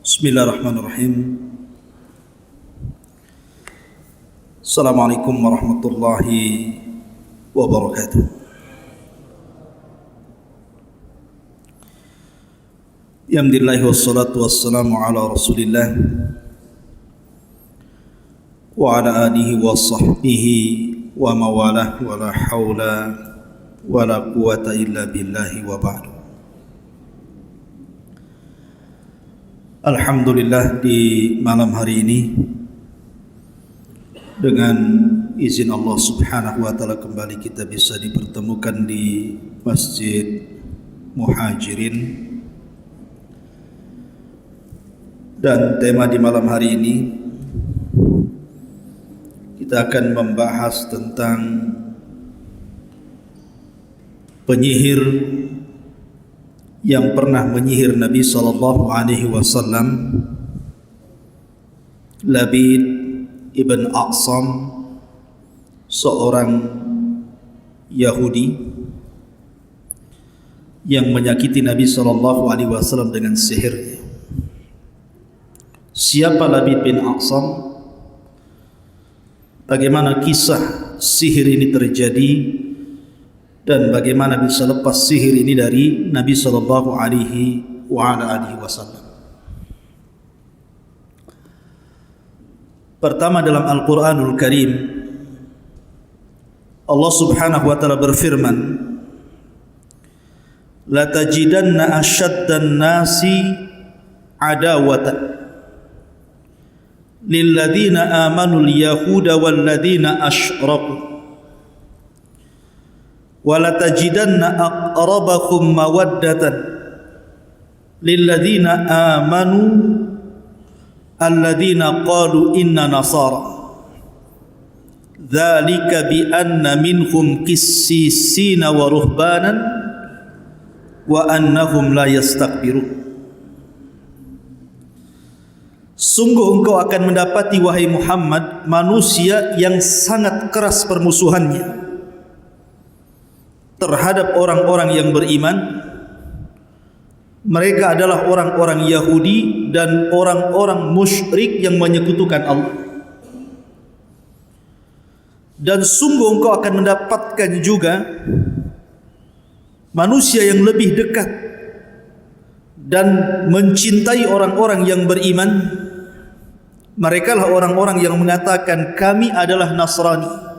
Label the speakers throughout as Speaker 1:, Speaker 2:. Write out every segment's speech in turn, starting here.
Speaker 1: Bismillahirrahmanirrahim. Assalamualaikum warahmatullahi wabarakatuh. Alhamdulillah wassalatu wassalamu ala Rasulillah wa ala alihi wa sahbihi wa mawalah wa la hawla wa la quwata illa billahi wa ba'du. Alhamdulillah, di malam hari ini dengan izin Allah Subhanahu wa taala kembali kita bisa dipertemukan di Masjid Muhajirin, dan tema di malam hari ini kita akan membahas tentang penyihir yang pernah menyihir Nabi sallallahu alaihi wasallam, Labid ibn A'sam, seorang Yahudi yang menyakiti Nabi sallallahu alaihi wasallam dengan sihirnya. Siapa Labid bin A'sam? Bagaimana kisah sihir ini terjadi? Dan bagaimana bisa lepas sihir ini dari Nabi sallallahu alaihi wasallam? Pertama, dalam Al-Qur'anul Karim Allah Subhanahu wa taala berfirman, la tajidanna asyaddan nasi adawatan lil ladzina amanu al yahuda wal ladzina asyraku wala tajidanna aqrabakum mawaddatan lilladzina amanu alladzina qalu inna nasara dzalika bi anna minhum qissisina wa ruhbanan wa annahum la yastakbirun. Sungguh engkau akan mendapati, wahai Muhammad, manusia yang sangat keras permusuhannya terhadap orang-orang yang beriman. Mereka adalah orang-orang Yahudi dan orang-orang musyrik yang menyekutukan Allah. Dan sungguh engkau akan mendapatkan juga manusia yang lebih dekat dan mencintai orang-orang yang beriman. Mereka lah orang-orang yang mengatakan kami adalah Nasrani.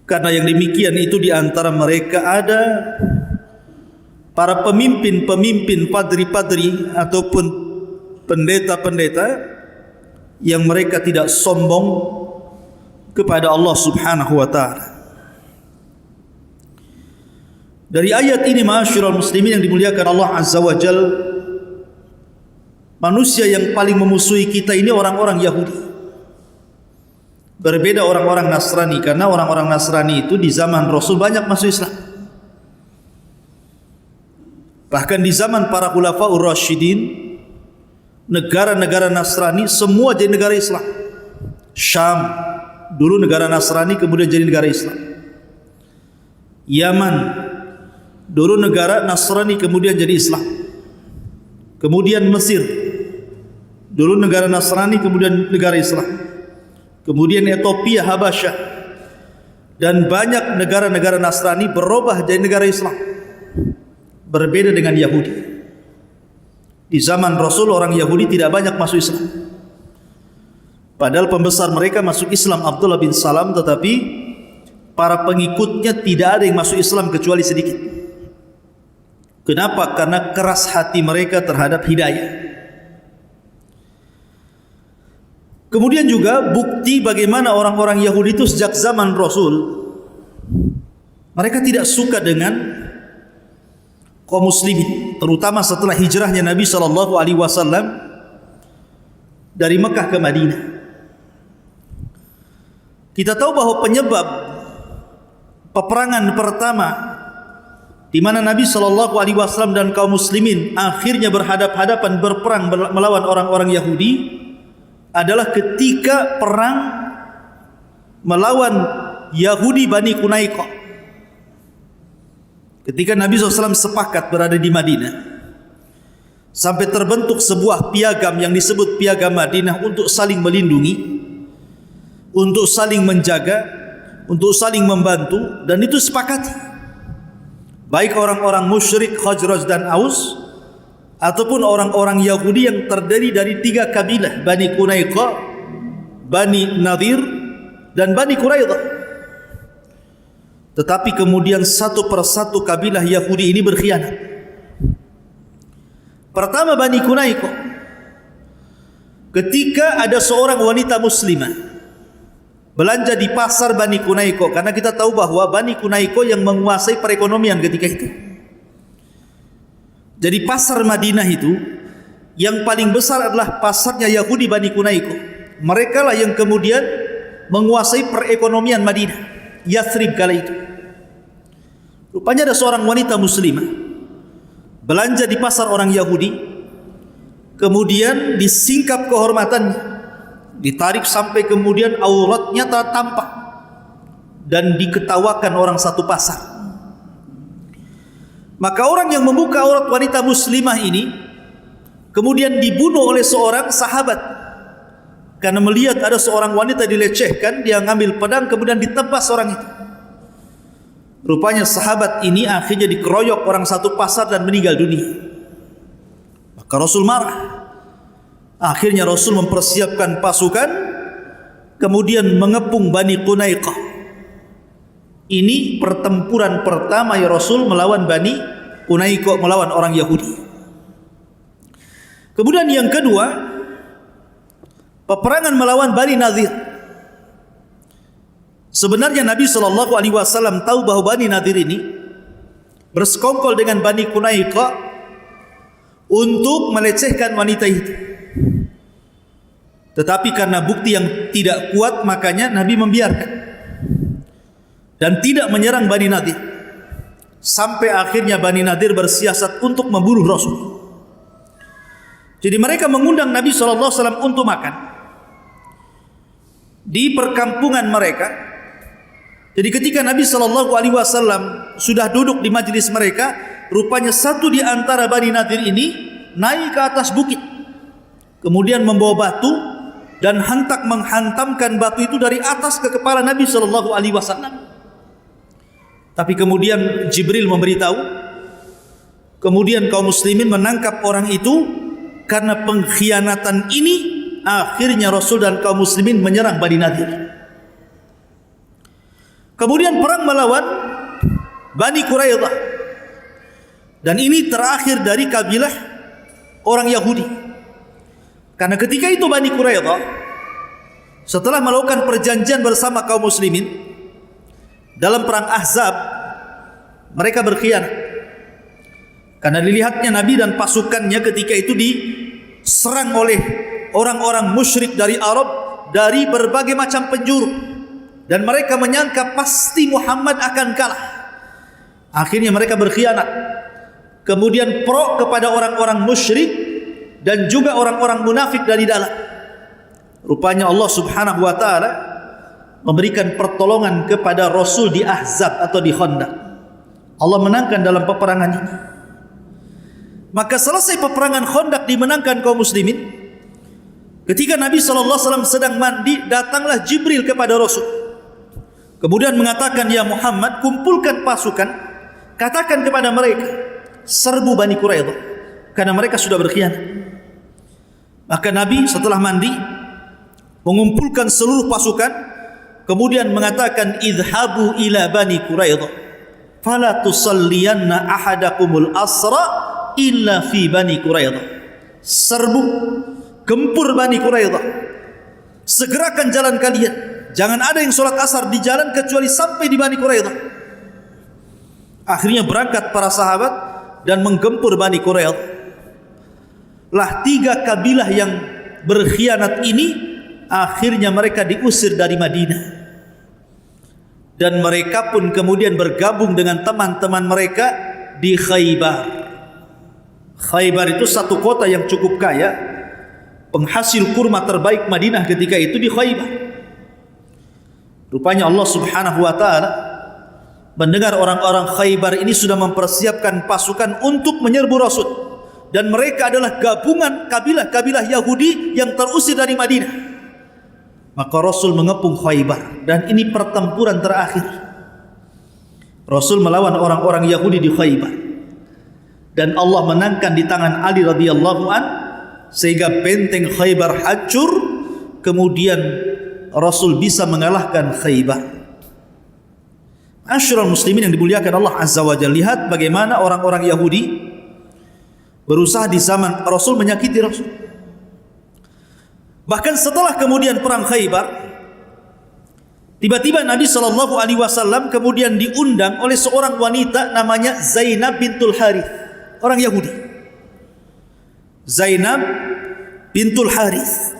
Speaker 1: Karena yang demikian itu di antara mereka ada para pemimpin-pemimpin, padri-padri ataupun pendeta-pendeta yang mereka tidak sombong kepada Allah Subhanahu wa taala. Dari ayat ini, ma'asyiral muslimin yang dimuliakan Allah Azza wa Jal, manusia yang paling memusuhi kita ini orang-orang Yahudi. Berbeda orang-orang Nasrani, karena orang-orang Nasrani itu di zaman Rasul banyak masuk Islam. Bahkan di zaman para khulafaur rasyidin, negara-negara Nasrani semua jadi negara Islam. Syam dulu negara Nasrani, kemudian jadi negara Islam. Yaman dulu negara Nasrani, kemudian jadi Islam. Kemudian Mesir dulu negara Nasrani, kemudian negara Islam. Kemudian Ethiopia, Habasyah, dan banyak negara-negara Nasrani berubah jadi negara Islam. Berbeda dengan Yahudi. Di zaman Rasul orang Yahudi tidak banyak masuk Islam. Padahal pembesar mereka masuk Islam, Abdullah bin Salam, tetapi para pengikutnya tidak ada yang masuk Islam kecuali sedikit. Kenapa? Karena keras hati mereka terhadap hidayah. Kemudian juga bukti bagaimana orang-orang Yahudi itu sejak zaman Rasul, mereka tidak suka dengan kaum muslimin, terutama setelah hijrahnya Nabi sallallahu alaihi wasallam dari Mekah ke Madinah. Kita tahu bahwa penyebab peperangan pertama di mana Nabi sallallahu alaihi wasallam dan kaum muslimin akhirnya berhadap-hadapan berperang melawan orang-orang Yahudi adalah ketika perang melawan Yahudi Bani Qunaiqah. Ketika Nabi SAW sepakat berada di Madinah, sampai terbentuk sebuah piagam yang disebut Piagam Madinah untuk saling melindungi, untuk saling menjaga, untuk saling membantu, dan itu sepakati baik orang-orang musyrik Khazraj dan Aus ataupun orang-orang Yahudi yang terdiri dari 3 kabilah, Bani Qunaiqah, Bani Nadir, dan Bani Quraidah. Tetapi kemudian satu persatu kabilah Yahudi ini berkhianat. Pertama, Bani Qunaiqah. Ketika ada seorang wanita muslimah belanja di pasar Bani Qunaiqah, karena kita tahu bahwa Bani Qunaiqah yang menguasai perekonomian ketika itu. Jadi pasar Madinah itu yang paling besar adalah pasarnya Yahudi Bani Qunaiqah. Mereka lah yang kemudian menguasai perekonomian Madinah, Yathrib kala itu. Rupanya ada seorang wanita muslimah belanja di pasar orang Yahudi, kemudian disingkap kehormatannya, ditarik sampai kemudian auratnya tampak dan diketawakan orang satu pasar. Maka orang yang membuka aurat wanita muslimah ini kemudian dibunuh oleh seorang sahabat karena melihat ada seorang wanita dilecehkan. Dia ngambil pedang kemudian ditebas orang itu. Rupanya sahabat ini akhirnya dikeroyok orang satu pasar dan meninggal dunia. Maka Rasul marah. Akhirnya Rasul mempersiapkan pasukan, kemudian mengepung Bani Qunaiqah. Ini pertempuran pertama ya Rasul melawan Bani Qunaiqah, melawan orang Yahudi. Kemudian yang kedua, peperangan melawan Bani Nadir. Sebenarnya Nabi SAW tahu bahwa Bani Nadir ini bersekongkol dengan Bani Qunaiqah untuk melecehkan wanita itu. Tetapi karena bukti yang tidak kuat, makanya Nabi membiarkan dan tidak menyerang Bani Nadir. Sampai akhirnya Bani Nadir bersiasat untuk membunuh Rasul. Jadi mereka mengundang Nabi SAW untuk makan di perkampungan mereka. Jadi ketika Nabi SAW sudah duduk di majlis mereka, rupanya satu di antara Bani Nadir ini naik ke atas bukit, kemudian membawa batu dan menghantamkan batu itu dari atas ke kepala Nabi SAW. Tapi kemudian Jibril memberitahu, kemudian kaum muslimin menangkap orang itu. Karena pengkhianatan ini, akhirnya Rasul dan kaum muslimin menyerang Bani Nadir. Kemudian perang melawan Bani Quraidah, dan ini terakhir dari kabilah orang Yahudi. Karena ketika itu Bani Quraidah setelah melakukan perjanjian bersama kaum muslimin dalam perang Ahzab, mereka berkhianat. Karena dilihatnya Nabi dan pasukannya ketika itu diserang oleh orang-orang musyrik dari Arab dari berbagai macam penjuru. Dan mereka menyangka pasti Muhammad akan kalah. Akhirnya mereka berkhianat. Kemudian pro kepada orang-orang musyrik dan juga orang-orang munafik dari dalam. Rupanya Allah Subhanahu wa taala memberikan pertolongan kepada Rasul di Ahzab atau di Khandaq. Allah menangkan dalam peperangan ini. Maka selesai peperangan Khandaq dimenangkan kaum muslimin. Ketika Nabi SAW sedang mandi, datanglah Jibril kepada Rasul. Kemudian mengatakan, ya Muhammad, kumpulkan pasukan, katakan kepada mereka, serbu Bani Quraidah, karena mereka sudah berkhianat. Maka Nabi setelah mandi mengumpulkan seluruh pasukan, kemudian mengatakan, idhabu ila Bani Quraidah, fala tusalliyanna ahadakumul asra illa fi Bani Quraidah. Serbu, gempur Bani Quraidah, segerakan jalan kalian, jangan ada yang sholat asar di jalan kecuali sampai di Bani Quraidah. Akhirnya berangkat para sahabat dan menggempur Bani Quraidah. Lah 3 kabilah yang berkhianat ini akhirnya mereka diusir dari Madinah. Dan mereka pun kemudian bergabung dengan teman-teman mereka di Khaybar. Khaybar itu satu kota yang cukup kaya, penghasil kurma terbaik Madinah ketika itu di Khaybar. Rupanya Allah Subhanahu wa taala mendengar orang-orang Khaybar ini sudah mempersiapkan pasukan untuk menyerbu Rasul dan mereka adalah gabungan kabilah-kabilah Yahudi yang terusir dari Madinah. Maka Rasul mengepung Khaybar, dan ini pertempuran terakhir. Rasul melawan orang-orang Yahudi di Khaybar, dan Allah menangkan di tangan Ali radhiyallahu an, sehingga benteng Khaybar hancur. Kemudian Rasul bisa mengalahkan Khaybar. Asyrul muslimin yang dimuliakan Allah Azza wa Jalla, lihat bagaimana orang-orang Yahudi berusaha di zaman Rasul menyakiti Rasul. Bahkan setelah kemudian perang Khaybar, tiba-tiba Nabi SAW kemudian diundang oleh seorang wanita namanya Zainab bintul Harith, orang Yahudi. Zainab bintul Harith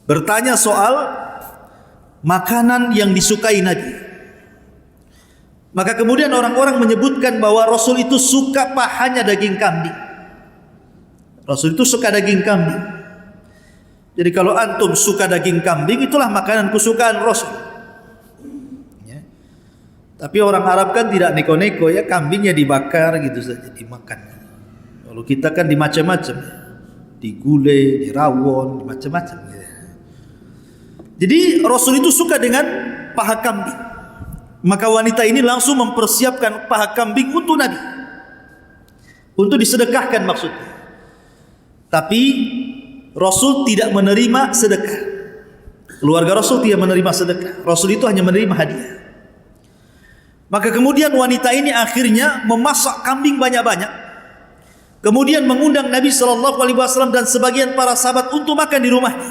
Speaker 1: bertanya soal makanan yang disukai Nabi. Maka kemudian orang-orang menyebutkan bahwa Rasul itu suka pahanya daging kambing. Rasul itu suka daging kambing. Jadi kalau antum suka daging kambing, itulah makanan kesukaan Rasul. Ya. Tapi orang Arab kan tidak neko-neko ya, kambingnya dibakar gitu saja dimakan. Kalau kita kan dimacam-macam, digulai, dirawon, macam-macam. Ya. Jadi Rasul itu suka dengan paha kambing. Maka wanita ini langsung mempersiapkan paha kambing untuk Nabi, untuk disedekahkan maksudnya. Tapi Rasul tidak menerima sedekah. Keluarga Rasul tidak menerima sedekah. Rasul itu hanya menerima hadiah. Maka kemudian wanita ini akhirnya memasak kambing banyak-banyak, kemudian mengundang Nabi SAW dan sebagian para sahabat untuk makan di rumahnya.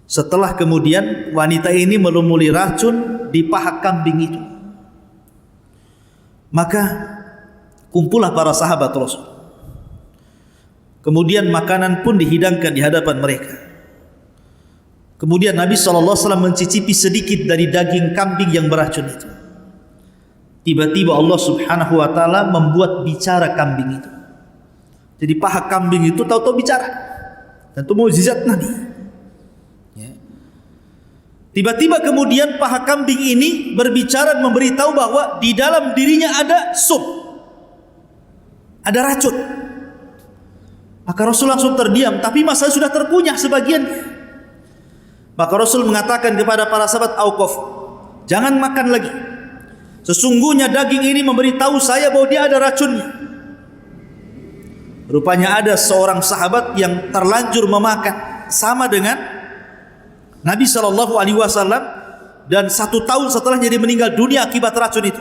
Speaker 1: Setelah kemudian wanita ini melumuri racun di paha kambing itu, maka kumpullah para sahabat Rasul. Kemudian makanan pun dihidangkan di hadapan mereka. Kemudian Nabi SAW mencicipi sedikit dari daging kambing yang beracun itu. Tiba-tiba Allah Subhanahu wa Ta'ala membuat bicara kambing itu. Jadi paha kambing itu tahu-tahu bicara, dan itu mukjizat Nabi. Tiba-tiba kemudian paha kambing ini berbicara, memberitahu bahwa di dalam dirinya ada sum, ada racun. Maka Rasul langsung terdiam, tapi masa sudah terkunyah sebagian. Maka Rasul mengatakan kepada para sahabat, "Auqaf, jangan makan lagi. Sesungguhnya daging ini memberitahu saya bahwa dia ada racunnya." Rupanya ada seorang sahabat yang terlanjur memakan sama dengan Nabi SAW, dan 1 tahun setelahnya dia meninggal dunia akibat racun itu.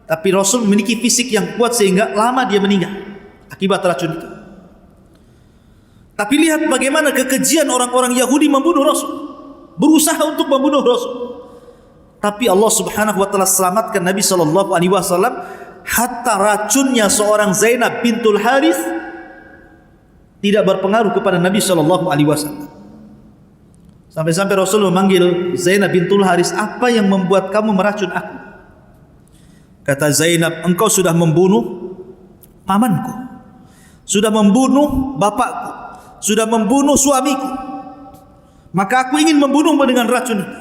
Speaker 1: Tapi Rasul memiliki fisik yang kuat sehingga lama dia meninggal akibat racun itu. Tapi lihat bagaimana kekejian orang-orang Yahudi membunuh Rasul, berusaha untuk membunuh Rasul. Tapi Allah Subhanahu wa Ta'ala selamatkan Nabi SAW, hatta racunnya seorang Zainab bintul Harith tidak berpengaruh kepada Nabi SAW. Sampai-sampai Rasul memanggil Zainab bintul Haris, "Apa yang membuat kamu meracun aku?" Kata Zainab, "Engkau sudah membunuh pamanku, sudah membunuh bapakku, sudah membunuh suamiku. Maka aku ingin membunuhmu dengan racun itu.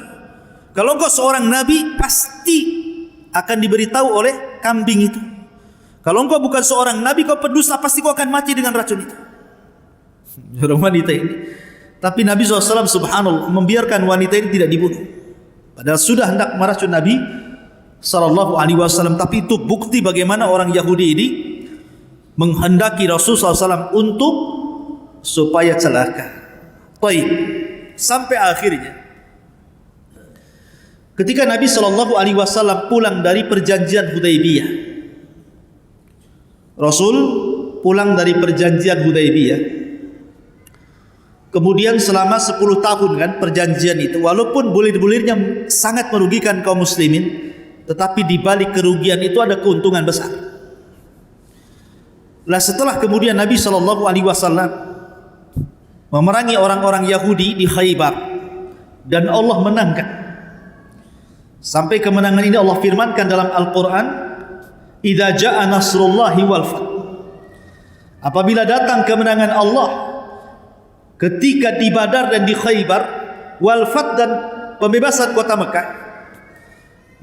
Speaker 1: Kalau engkau seorang nabi, pasti akan diberitahu oleh kambing itu. Kalau engkau bukan seorang nabi, kau pendusta, pasti kau akan mati dengan racun itu." Orang wanita ini. Tapi Nabi SAW subhanallah membiarkan wanita ini tidak dibunuh, padahal sudah hendak meracun Nabi SAW. Tapi itu bukti bagaimana orang Yahudi ini menghendaki Rasulullah SAW untuk supaya celaka. Baik, sampai akhirnya ketika Nabi SAW pulang dari perjanjian Hudaybiyah, Rasul pulang dari perjanjian Hudaybiyah. Kemudian selama 10 tahun kan perjanjian itu, walaupun bulir-bulirnya sangat merugikan kaum muslimin, tetapi di balik kerugian itu ada keuntungan besar. Lah setelah kemudian Nabi SAW memerangi orang-orang Yahudi di Khaybar, dan Allah menangkan. Sampai kemenangan ini Allah firmankan dalam Al-Quran, "Idza jaa nasrullahi wal fath." Apabila datang kemenangan Allah ketika di Badar dan di Khaybar, wal fath, dan pembebasan kota Mekah,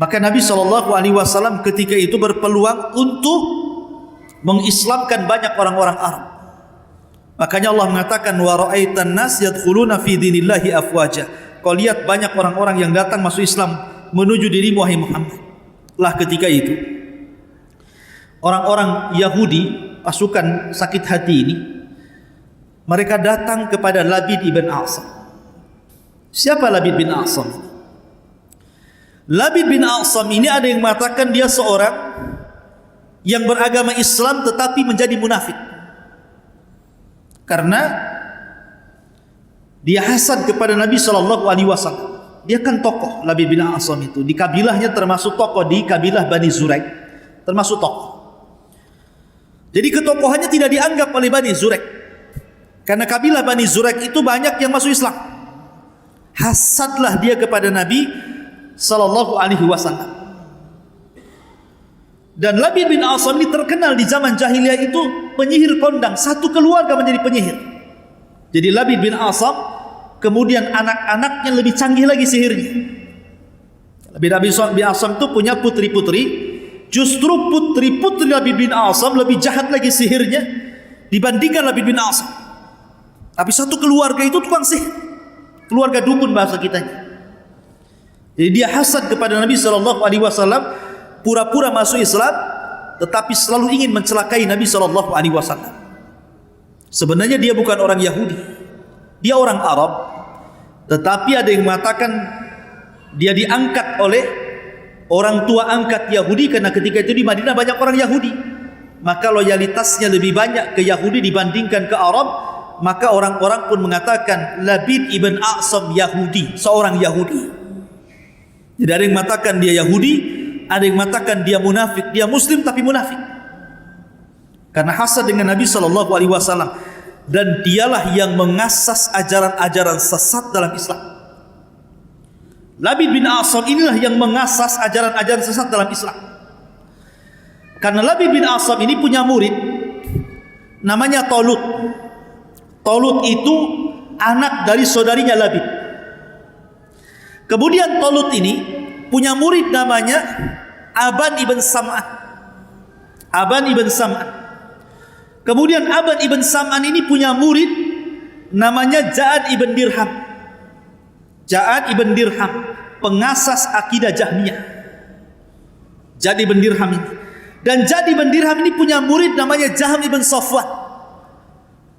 Speaker 1: maka Nabi SAW ketika itu berpeluang untuk mengislamkan banyak orang-orang Arab. Makanya Allah mengatakan wa ra'aitan nas yadkhuluna fi dinillahi afwaja. Kau lihat banyak orang-orang yang datang masuk Islam menuju dirimu wahai Muhammad. Lah ketika itu orang-orang Yahudi, pasukan sakit hati ini, mereka datang kepada Labid ibn A'sam. Siapa Labid bin A'sam? Labid bin A'sam ini ada yang mengatakan dia seorang yang beragama Islam tetapi menjadi munafik. Karena dia hasad kepada Nabi SAW. Dia kan tokoh, Labid bin A'sam itu. Di kabilahnya termasuk tokoh, di kabilah Bani Zuraik termasuk tokoh. Jadi ketokohannya tidak dianggap oleh Bani Zuraik. Karena kabilah Bani Zuraik itu banyak yang masuk Islam. Hasadlah dia kepada Nabi SAW. Dan Labid bin A'sam ini terkenal di zaman jahiliyah itu penyihir kondang. Satu keluarga menjadi penyihir. Jadi Labid bin A'sam, kemudian anak-anaknya lebih canggih lagi sihirnya. Labid bin A'sam itu punya putri-putri. Justru putri-putri Labid bin A'sam lebih jahat lagi sihirnya dibandingkan Labid bin A'sam. Tapi satu keluarga itu tukang sihir, keluarga dukun bahasa kitanya. Jadi dia hasad kepada Nabi SAW, pura-pura masuk Islam, tetapi selalu ingin mencelakai Nabi SAW. Sebenarnya dia bukan orang Yahudi, dia orang Arab, tetapi ada yang mengatakan dia diangkat oleh orang tua angkat Yahudi, karena ketika itu di Madinah banyak orang Yahudi, maka loyalitasnya lebih banyak ke Yahudi dibandingkan ke Arab. Maka orang-orang pun mengatakan Labid ibn A'sam Yahudi, seorang Yahudi. Jadi ada yang mengatakan dia Yahudi, ada yang mengatakan dia munafik, dia Muslim tapi munafik. Karena hasad dengan Nabi SAW. Dan dialah yang mengasas ajaran-ajaran sesat dalam Islam. Labid bin A'sam inilah yang mengasas ajaran-ajaran sesat dalam Islam. Karena Labid bin A'sam ini punya murid namanya Talut. Talut itu anak dari saudarinya Labid. Kemudian Talut ini punya murid namanya Aban ibn Sam'an. Aban ibn Sam'an. Kemudian Aban ibn Sam'an ini punya murid namanya Ja'ad ibn Dirham. Ja'ad ibn Dirham, pengasas akidah Jahmiyah. Ja'ad ibn Dirham ini. Dan Ja'ad ibn Dirham ini punya murid namanya Jaham ibn Safwan.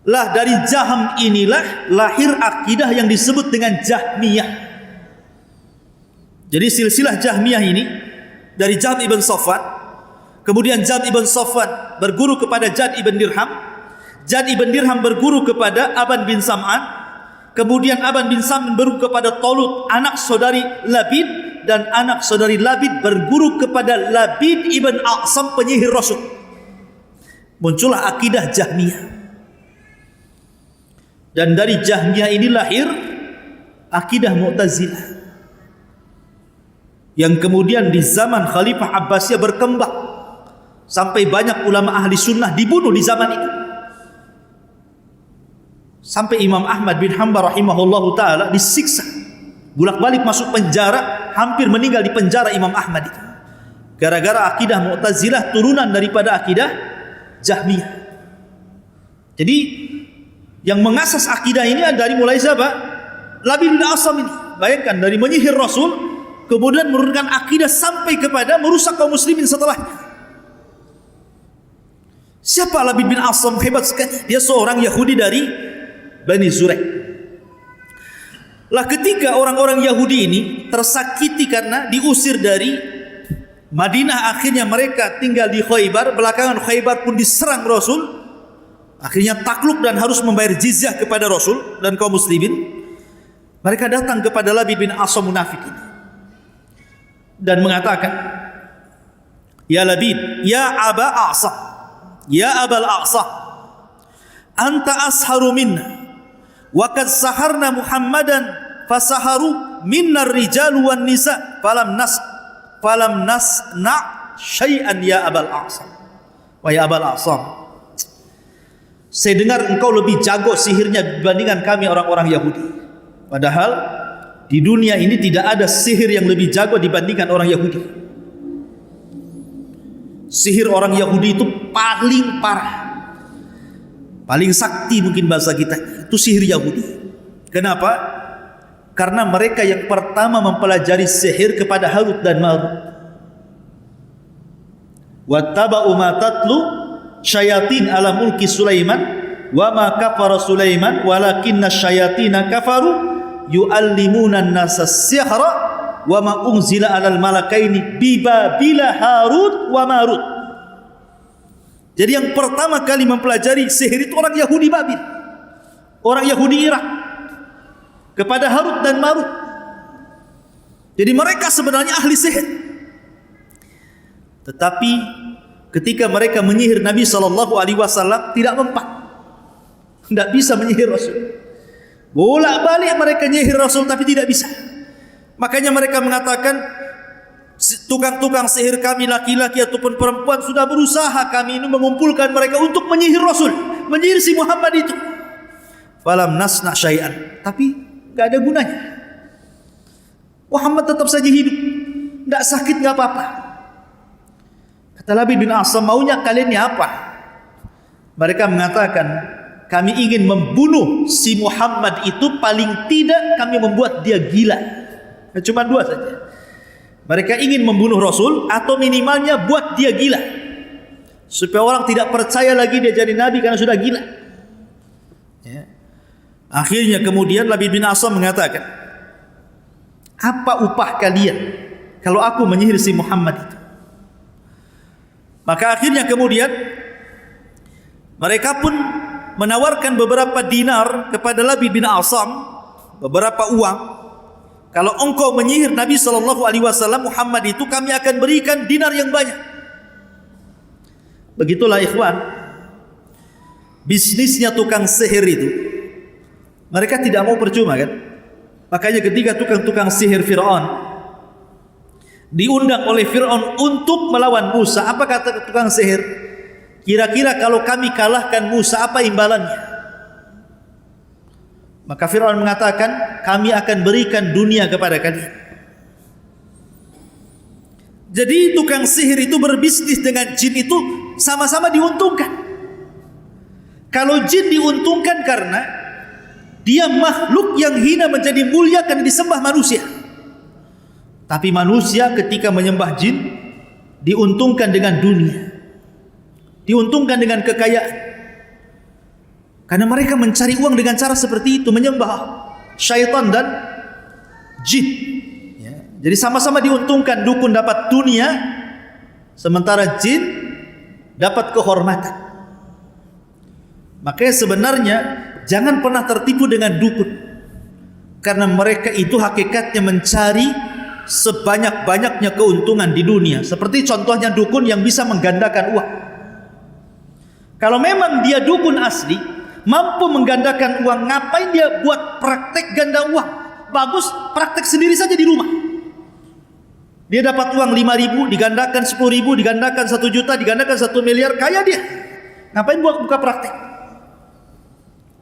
Speaker 1: Lah dari Jaham inilah lahir akidah yang disebut dengan Jahmiyah. Jadi silsilah Jahmiyah ini dari Jaham ibn Safwan. Kemudian Jaham ibn Safwan berguru kepada Ja'ad ibn Dirham. Ja'ad ibn Dirham berguru kepada Aban bin Sam'an. Kemudian Aban bin Sam'an berguru kepada Talut, anak saudari Labid. Dan anak saudari Labid berguru kepada Labid ibn A'sam, penyihir Rasul. Muncullah akidah Jahmiyah. Dan dari Jahmiyah ini lahir akidah Mu'tazilah, yang kemudian di zaman Khalifah Abbasiyah berkembang sampai banyak ulama ahli sunnah dibunuh di zaman itu. Sampai Imam Ahmad bin Hanbal rahimahullahu ta'ala disiksa, bolak-balik masuk penjara, hampir meninggal di penjara Imam Ahmad itu, gara-gara akidah Mu'tazilah turunan daripada akidah Jahmiyah. Jadi yang mengasas akidah ini dari mulai siapa? Labid bin A'sam ini. Bayangkan, dari menyihir Rasul, kemudian menurunkan akidah sampai kepada merusak kaum muslimin setelahnya. Siapa Labid bin A'sam? Hebat sekali. Dia seorang Yahudi dari Bani Zuraik. Lah ketika orang-orang Yahudi ini tersakiti karena diusir dari Madinah, akhirnya mereka tinggal di Khaybar. Belakangan Khaybar pun diserang Rasul. Akhirnya takluk dan harus membayar jizyah kepada Rasul dan kaum muslimin. Mereka datang kepada Labid bin A'sam munafik ini dan mengatakan, "Ya Labid, ya Aba A'sam, ya Abal A'sam, anta asharu minna, wa kad saharna Muhammadan fasaharu minna ar-rijalu wan nisa, falam nasna syai'an ya Abal A'sam." Wahai Abal A'sam, saya dengar engkau lebih jago sihirnya dibandingkan kami orang-orang Yahudi. Padahal di dunia ini tidak ada sihir yang lebih jago dibandingkan orang Yahudi. Sihir orang Yahudi itu paling parah, paling sakti mungkin bahasa kita, itu sihir Yahudi. Kenapa? Karena mereka yang pertama mempelajari sihir kepada Harut dan Marut. Wattaba'u ma tatlu syayatin ala mulki Sulaiman wa ma kafara Sulaiman walakinna syayatina kafaru yu'allimuna an-nasa sihra wa ma unzila 'alal malakaini bi Babila Harut wa Marut. Jadi yang pertama kali mempelajari sihir itu orang Yahudi Babil, orang Yahudi Irak, kepada Harut dan Marut. Jadi mereka sebenarnya ahli sihir. Tetapi ketika mereka menyihir Nabi SAW tidak mempan, tidak bisa menyihir Rasul. Bolak-balik mereka menyihir Rasul tapi tidak bisa. Makanya mereka mengatakan, tukang-tukang sihir kami laki-laki ataupun perempuan sudah berusaha kami ini mengumpulkan mereka untuk menyihir Rasul, menyihir si Muhammad itu. Falam nasna syai'an, tapi tidak ada gunanya. Muhammad tetap saja hidup, tidak sakit, tidak apa-apa. Kata Labid bin Asam, maunya kalian ni apa? Mereka mengatakan, kami ingin membunuh si Muhammad itu, paling tidak kami membuat dia gila. Cuma dua saja. Mereka ingin membunuh Rasul atau minimalnya buat dia gila, supaya orang tidak percaya lagi dia jadi Nabi karena sudah gila. Ya. Akhirnya kemudian Labid bin Asam mengatakan, apa upah kalian kalau aku menyihir si Muhammad itu? Maka akhirnya kemudian mereka pun menawarkan beberapa dinar kepada Labid bin Asam, beberapa uang. Kalau engkau menyihir Nabi SAW Muhammad itu, kami akan berikan dinar yang banyak. Begitulah ikhwan, bisnisnya tukang sihir itu. Mereka tidak mau percuma kan. Makanya ketika tukang-tukang sihir Fir'aun diundang oleh Fir'aun untuk melawan Musa, apa kata tukang sihir? Kira-kira kalau kami kalahkan Musa, apa imbalannya? Maka Fir'aun mengatakan, kami akan berikan dunia kepada kalian. Jadi tukang sihir itu berbisnis dengan jin itu sama-sama diuntungkan. Kalau jin diuntungkan karena dia makhluk yang hina menjadi mulia karena disembah manusia. Tapi manusia ketika menyembah jin diuntungkan dengan dunia, diuntungkan dengan kekayaan. Karena mereka mencari uang dengan cara seperti itu, menyembah syaitan dan jin. Ya. Jadi sama-sama diuntungkan. Dukun dapat dunia, sementara jin dapat kehormatan. Makanya sebenarnya jangan pernah tertipu dengan dukun, karena mereka itu hakikatnya mencari sebanyak-banyaknya keuntungan di dunia. Seperti contohnya dukun yang bisa menggandakan uang. Kalau memang dia dukun asli, mampu menggandakan uang, ngapain dia buat praktek ganda uang? Bagus praktek sendiri saja di rumah. Dia dapat uang 5.000, digandakan 10.000, digandakan 1 juta, digandakan 1 miliar, kaya dia. Ngapain buka praktek?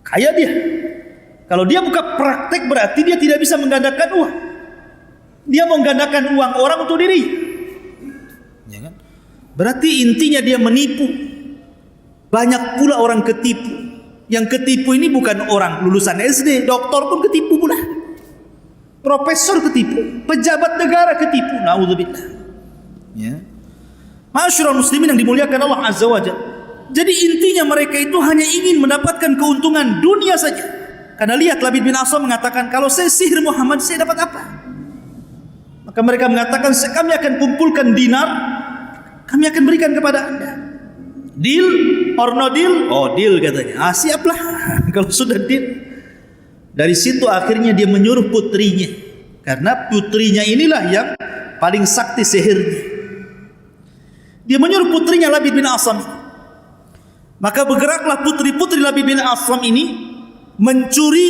Speaker 1: Kaya dia. Kalau dia buka praktek berarti dia tidak bisa menggandakan uang. Dia menggandakan uang orang untuk diri. Ya kan? Berarti intinya dia menipu. Banyak pula orang ketipu. Yang ketipu ini bukan orang lulusan SD, doktor pun ketipu pula, profesor ketipu, pejabat negara ketipu. Naudzubillah. Ya. Ma'asyiral muslimin yang dimuliakan Allah Azza wa Jalla. Jadi intinya mereka itu hanya ingin mendapatkan keuntungan dunia saja. Karena lihat Labid bin Asam mengatakan, kalau saya sihir Muhammad, saya dapat apa? Maka mereka mengatakan, kami akan kumpulkan dinar, kami akan berikan kepada anda. Deal or no deal? Oh deal katanya. Siaplah. Kalau sudah deal. Dari situ akhirnya dia menyuruh putrinya, karena putrinya inilah yang paling sakti sihirnya. Dia menyuruh putrinya Labid bin Asam. Maka bergeraklah putri-putri Labid bin Asam ini mencuri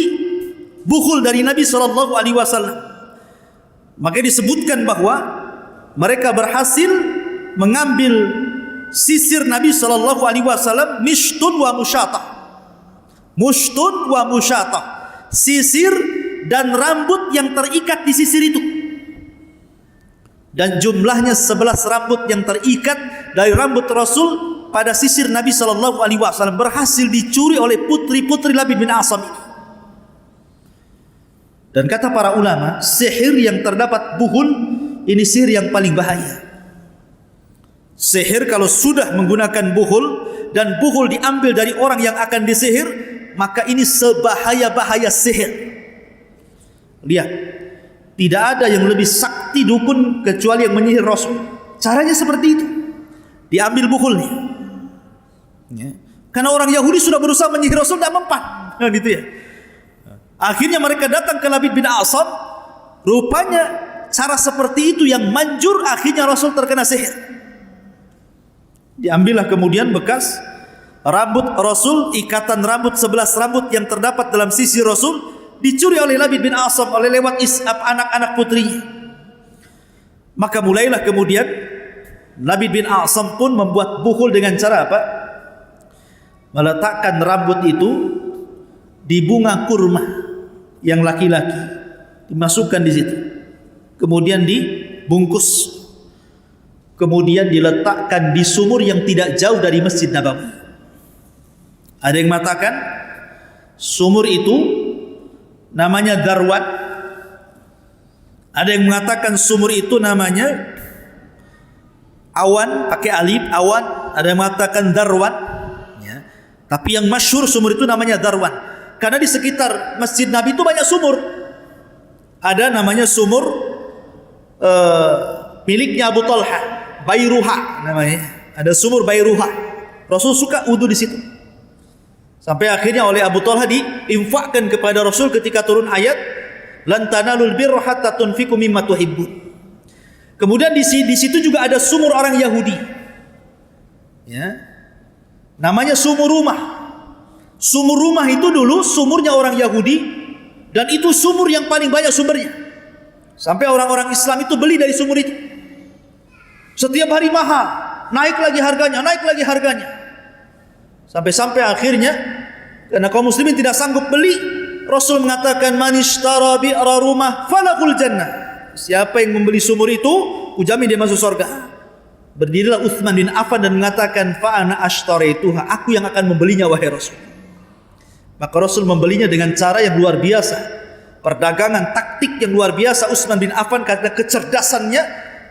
Speaker 1: bukhul dari Nabi SAW. Maka disebutkan bahwa mereka berhasil mengambil sisir Nabi SAW, mishtun wa musyatah. Mushtun wa musyatah, sisir dan rambut yang terikat di sisir itu. Dan jumlahnya 11 rambut yang terikat dari rambut Rasul pada sisir Nabi SAW berhasil dicuri oleh putri-putri Labid bin A'sam ini. Dan kata para ulama, sihir yang terdapat buhul ini sihir yang paling bahaya. Sihir kalau sudah menggunakan buhul dan buhul diambil dari orang yang akan disihir, maka ini sebahaya-bahaya sihir. Lihat, tidak ada yang lebih sakti dukun kecuali yang menyihir Rasul. Caranya seperti itu. Diambil buhulnya. Ya. Karena orang Yahudi sudah berusaha menyihir Rasul, tidak mempan. Nah, gitu ya. Akhirnya mereka datang ke Labid bin A'sam. Rupanya cara seperti itu yang manjur, akhirnya Rasul terkena sihir. Diambillah kemudian bekas rambut Rasul, ikatan rambut 11 rambut yang terdapat dalam sisi Rasul, dicuri oleh Labid bin A'sam oleh lewat anak-anak putrinya. Maka mulailah kemudian Labid bin A'sam pun membuat buhul dengan cara apa? Meletakkan rambut itu di bunga kurma yang laki-laki, dimasukkan di situ, kemudian dibungkus, kemudian diletakkan di sumur yang tidak jauh dari Masjid Nabawi. Ada yang mengatakan sumur itu namanya Darwan. Ada yang mengatakan sumur itu namanya Awan, pakai alif, Awan. Ada yang mengatakan Darwan, ya. Tapi yang masyhur sumur itu namanya Darwan. Karena di sekitar Masjid Nabi itu banyak sumur. Ada namanya sumur miliknya Abu Talha, Bayruha namanya. Ada sumur Bayruha. Rasul suka wudu di situ. Sampai akhirnya oleh Abu Talha diinfakkan kepada Rasul ketika turun ayat lan tanalul birra hatta tunfiqu mimma tuhibbun. Kemudian di situ juga ada sumur orang Yahudi. Ya. Namanya sumur rumah. Sumur rumah itu dulu sumurnya orang Yahudi, dan itu sumur yang paling banyak sumbernya. Sampai orang-orang Islam itu beli dari sumur itu. Setiap hari mahal, naik lagi harganya. Sampai akhirnya karena kaum muslimin tidak sanggup beli, Rasul mengatakan man ishtara bi'ra rumah falahul jannah. Siapa yang membeli sumur itu, kujamin dia masuk surga. Berdirilah Utsman bin Affan dan mengatakan fa ana ashtarituha, aku yang akan membelinya wahai Rasul. Maka Rasul membelinya dengan cara yang luar biasa, perdagangan taktik yang luar biasa. Utsman bin Affan karena kecerdasannya,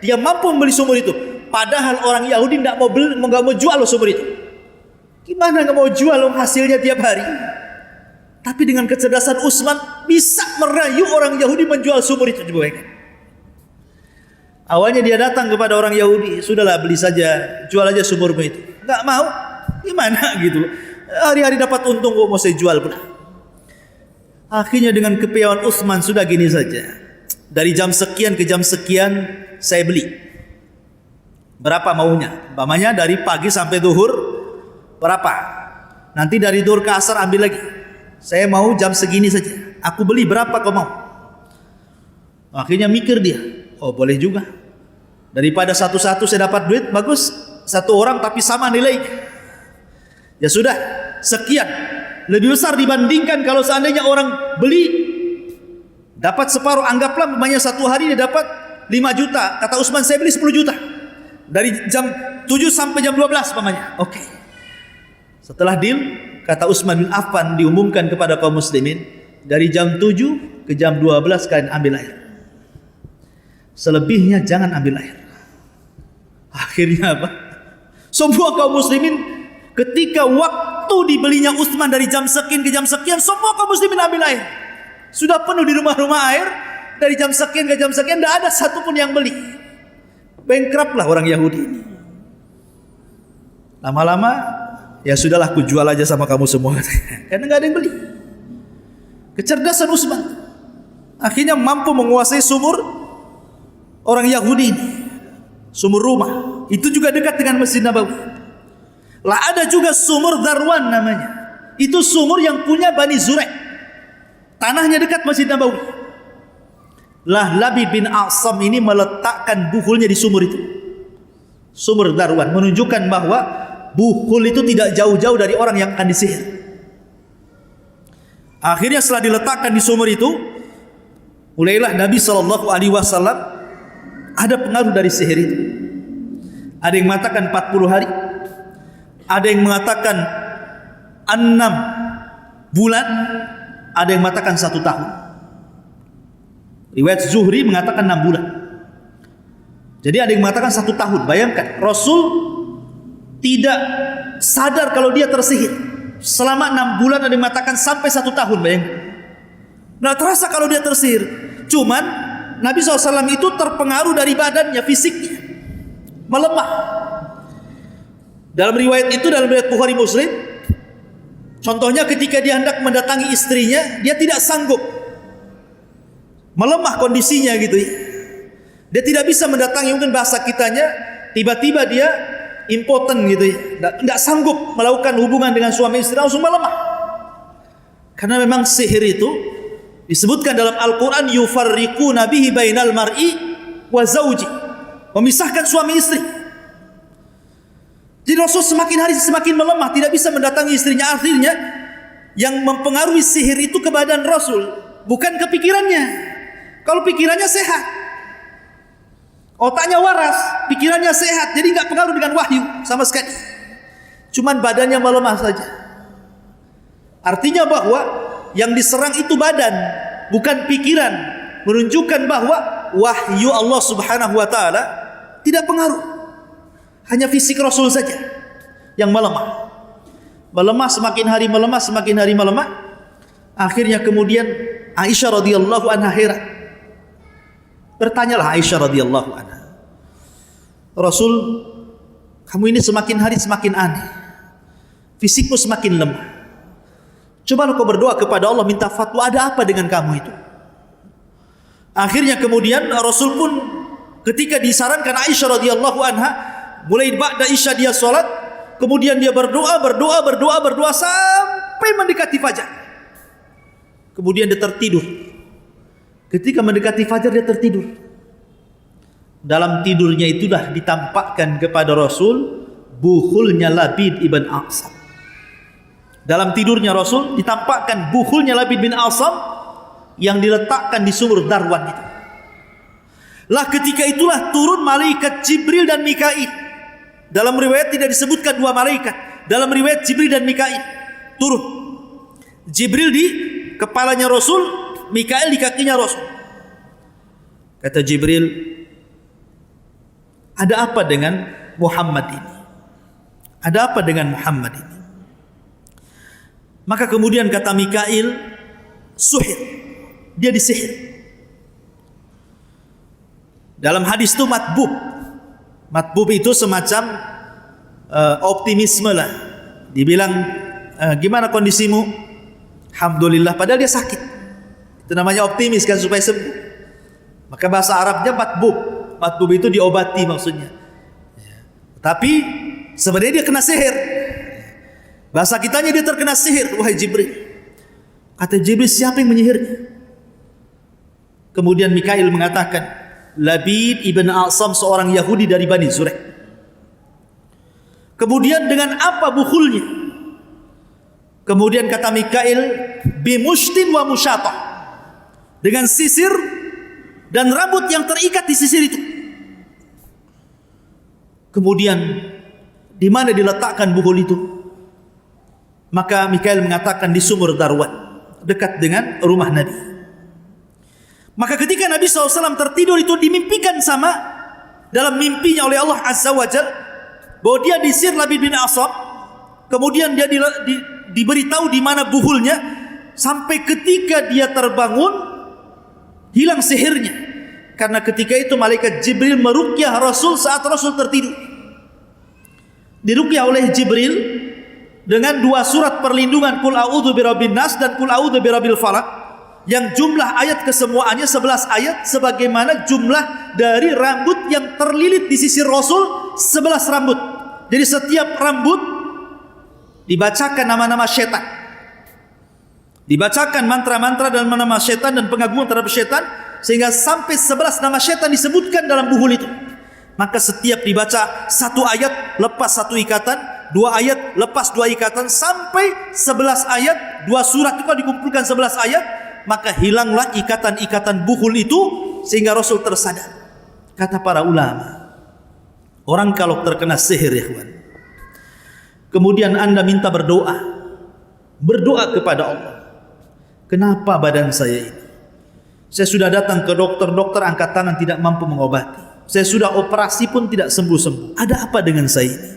Speaker 1: dia mampu membeli sumur itu. Padahal orang Yahudi tidak mau jual sumur itu. Gimana nggak mau jual hasilnya tiap hari? Tapi dengan kecerdasan Utsman bisa merayu orang Yahudi menjual sumur itu. Awalnya dia datang kepada orang Yahudi, sudahlah beli saja, jual aja sumurmu itu. Nggak mau, gimana gitu? Hari-hari dapat untung kok mau saya jual pula. Akhirnya dengan kepiawaian Utsman, sudah gini saja. Dari jam sekian ke jam sekian saya beli. Berapa maunya? Umpamanya dari pagi sampai zuhur berapa? Nanti dari zuhur ke asar ambil lagi. Saya mau jam segini saja. Aku beli berapa kau mau? Akhirnya mikir dia. Oh boleh juga. Daripada satu-satu saya dapat duit, bagus. Satu orang tapi sama nilainya. Ya sudah, sekian. Lebih besar dibandingkan kalau seandainya orang beli dapat separuh. Anggaplah namanya satu hari dia dapat 5 juta. Kata Utsman, saya beli 10 juta. Dari jam 7 sampai jam 12 pamannya. Oke. Setelah deal, kata Utsman bin Affan diumumkan kepada kaum muslimin, dari jam 7 ke jam 12 kalian ambil air. Selebihnya jangan ambil air. Akhirnya apa? Semua kaum muslimin ketika waktu dibelinya Utsman dari jam sekian ke jam sekian, semua kaum muslimin ambil air. Sudah penuh di rumah-rumah air. Dari jam sekian ke jam sekian, tidak ada satupun yang beli. Bankrupt lah orang Yahudi ini. Lama-lama, ya sudahlah, aku jual aja sama kamu semua. Karena nggak ada yang beli. Kecerdasan Utsman akhirnya mampu menguasai sumur orang Yahudi ini. Sumur rumah. Itu juga dekat dengan Masjid Nabawi. Lah ada juga sumur Darwan namanya. Itu sumur yang punya Bani Zurek. Tanahnya dekat Masjid Nabawi. Lah Labid bin A'sam ini meletakkan buhulnya di sumur itu. Sumur Darwan menunjukkan bahwa buhul itu tidak jauh-jauh dari orang yang akan disihir. Akhirnya setelah diletakkan di sumur itu, mulailah Nabi SAW ada pengaruh dari sihir itu. Ada yang mengatakan 40 hari, ada yang mengatakan 6 bulan, ada yang mengatakan 1 tahun. Riwayat Zuhri mengatakan 6 bulan. Jadi ada yang mengatakan 1 tahun. Bayangkan, Rasul tidak sadar kalau dia tersihir selama 6 bulan, ada yang mengatakan sampai 1 tahun. Bayangkan, nah terasa kalau dia tersihir. Cuman Nabi SAW itu terpengaruh dari badannya, fisiknya melemah. Dalam riwayat itu, dalam riwayat Bukhari Muslim, contohnya ketika dia hendak mendatangi istrinya, dia tidak sanggup, melemah kondisinya gitu ya. Dia tidak bisa mendatangi, mungkin bahasa kitanya tiba-tiba dia impoten gitu ya, tidak sanggup melakukan hubungan dengan suami istri, langsung melemah. Karena memang sihir itu disebutkan dalam Al-Quran, yufarriquna bihi bainal mar'i wa zawji, memisahkan suami istri. Jadi Rasul semakin hari semakin melemah, tidak bisa mendatangi istrinya. Akhirnya yang mempengaruhi sihir itu ke badan Rasul, bukan ke pikirannya. Kalau pikirannya sehat, otaknya waras, pikirannya sehat, jadi nggak pengaruh dengan wahyu sama sekali. Cuman badannya melemah saja. Artinya bahwa yang diserang itu badan, bukan pikiran, menunjukkan bahwa wahyu Allah Subhanahu wa taala tidak pengaruh. Hanya fisik Rasul saja yang melemah. Melemah, semakin hari melemah, semakin hari melemah. Akhirnya kemudian Aisyah radhiyallahu anha heran. Bertanyalah Aisyah radhiyallahu anha, Rasul, kamu ini semakin hari semakin aneh, fisikmu semakin lemah. Coba kau berdoa kepada Allah, minta fatwa, ada apa dengan kamu itu? Akhirnya kemudian Rasul pun ketika disarankan Aisyah radhiyallahu anha, mulai ba'da isya dia sholat, kemudian dia berdoa sampai mendekati fajar. Kemudian dia tertidur. Ketika mendekati fajar dia tertidur. Dalam tidurnya itulah ditampakkan kepada Rasul buhulnya Labid ibn A'sam. Dalam tidurnya Rasul ditampakkan buhulnya Labid bin A'sam yang diletakkan di sumur Darwan itu. Lah ketika itulah turun malaikat Jibril dan Mikail. Dalam riwayat tidak disebutkan 2 malaikat. Dalam riwayat Jibril dan Mikail turun. Jibril di kepalanya Rasul, Mikail di kakinya Rasul. Kata Jibril, ada apa dengan Muhammad ini? Ada apa dengan Muhammad ini? Maka kemudian kata Mikail, suhir, dia disihir. Dalam hadis itu matbub. Matbub itu semacam optimisme lah. Dibilang, gimana kondisimu? Alhamdulillah, padahal dia sakit. Itu namanya optimis kan, supaya sembuh. Maka bahasa Arabnya matbub. Matbub itu diobati maksudnya. Tapi sebenarnya dia kena sihir. Bahasa kitanya dia terkena sihir. Wahai Jibril. Kata Jibril, siapa yang menyihirnya? Kemudian Mikail mengatakan, Labid ibn A'sam, seorang Yahudi dari Bani Zurek. Kemudian dengan apa bukhulnya? Kemudian kata Mikail, bimushtin wa musyatah, dengan sisir dan rambut yang terikat di sisir itu. Kemudian di mana diletakkan bukhul itu? Maka Mikail mengatakan di sumur Darwan, dekat dengan rumah Nabi. Maka ketika Nabi SAW tertidur itu dimimpikan sama, dalam mimpinya oleh Allah Azza wa Jal, bahwa dia disihir Labid bin A'sam. Kemudian dia diberitahu di mana buhulnya, sampai ketika dia terbangun hilang sihirnya. Karena ketika itu malaikat Jibril meruqyah Rasul saat Rasul tertidur. Diruqyah oleh Jibril dengan 2 surat perlindungan, Qul a'udzu birabbin nas dan Qul a'udzu birabbil falaq, yang jumlah ayat kesemuanya 11 ayat, sebagaimana jumlah dari rambut yang terlilit di sisir Rasul 11 rambut. Jadi setiap rambut dibacakan nama-nama syaitan, dibacakan mantra-mantra dan nama syaitan dan pengagungan terhadap syaitan, sehingga sampai 11 nama syaitan disebutkan dalam buhul itu. Maka setiap dibaca 1 ayat lepas 1 ikatan, 2 ayat lepas 2 ikatan, sampai 11 ayat, 2 surat itu kalau dikumpulkan 11 ayat, maka hilanglah ikatan-ikatan buhul itu, sehingga Rasul tersadar. Kata para ulama, Orang kalau terkena sihir ya kawan, kemudian Anda minta berdoa kepada Allah. Kenapa badan saya ini? Saya sudah datang ke dokter angkat tangan tidak mampu mengobati. Saya sudah operasi pun tidak sembuh-sembuh. Ada apa dengan saya ini?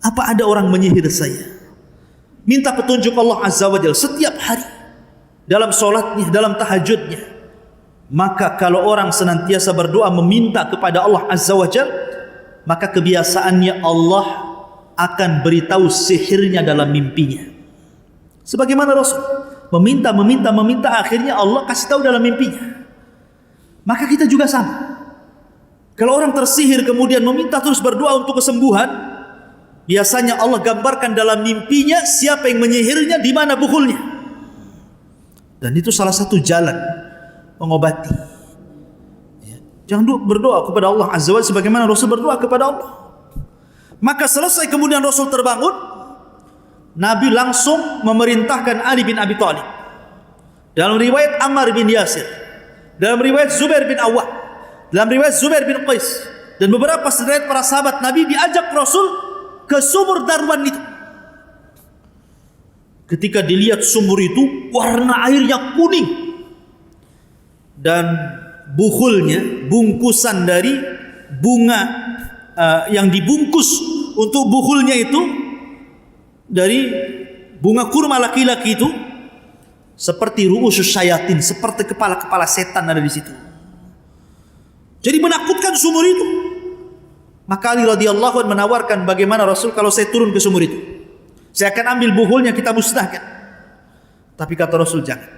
Speaker 1: Apa ada orang menyihir saya? Minta petunjuk Allah Azza wa Jalla setiap hari, dalam sholatnya, dalam tahajudnya. Maka kalau orang senantiasa berdoa meminta kepada Allah Azza wa Jalla, maka kebiasaannya Allah akan beritahu sihirnya dalam mimpinya. Sebagaimana Rasul meminta, akhirnya Allah kasih tahu dalam mimpinya. Maka kita juga sama. Kalau orang tersihir kemudian meminta terus berdoa untuk kesembuhan, biasanya Allah gambarkan dalam mimpinya siapa yang menyihirnya, di mana bukulnya. Dan itu salah satu jalan mengobati. Jangan berdoa kepada Allah Azza wa Jalla sebagaimana Rasul berdoa kepada Allah. Maka selesai kemudian Rasul terbangun, Nabi langsung memerintahkan Ali bin Abi Thalib. Dalam riwayat Ammar bin Yasir, dalam riwayat Zubair bin Awwam, dalam riwayat Zubair bin Qais, dan beberapa riwayat para sahabat Nabi diajak Rasul ke sumur Darwan itu. Ketika dilihat sumur itu, warna airnya kuning, dan bukulnya, bungkusan dari bunga yang dibungkus untuk bukulnya itu dari bunga kurma laki-laki itu, seperti ru'usus syayatin, seperti kepala-kepala setan ada di situ. Jadi menakutkan sumur itu. Maka Ali radhiyallahu anhu menawarkan, bagaimana Rasul kalau saya turun ke sumur itu? Saya akan ambil bukulnya, kita musnahkan. Tapi kata Rasul, jangan.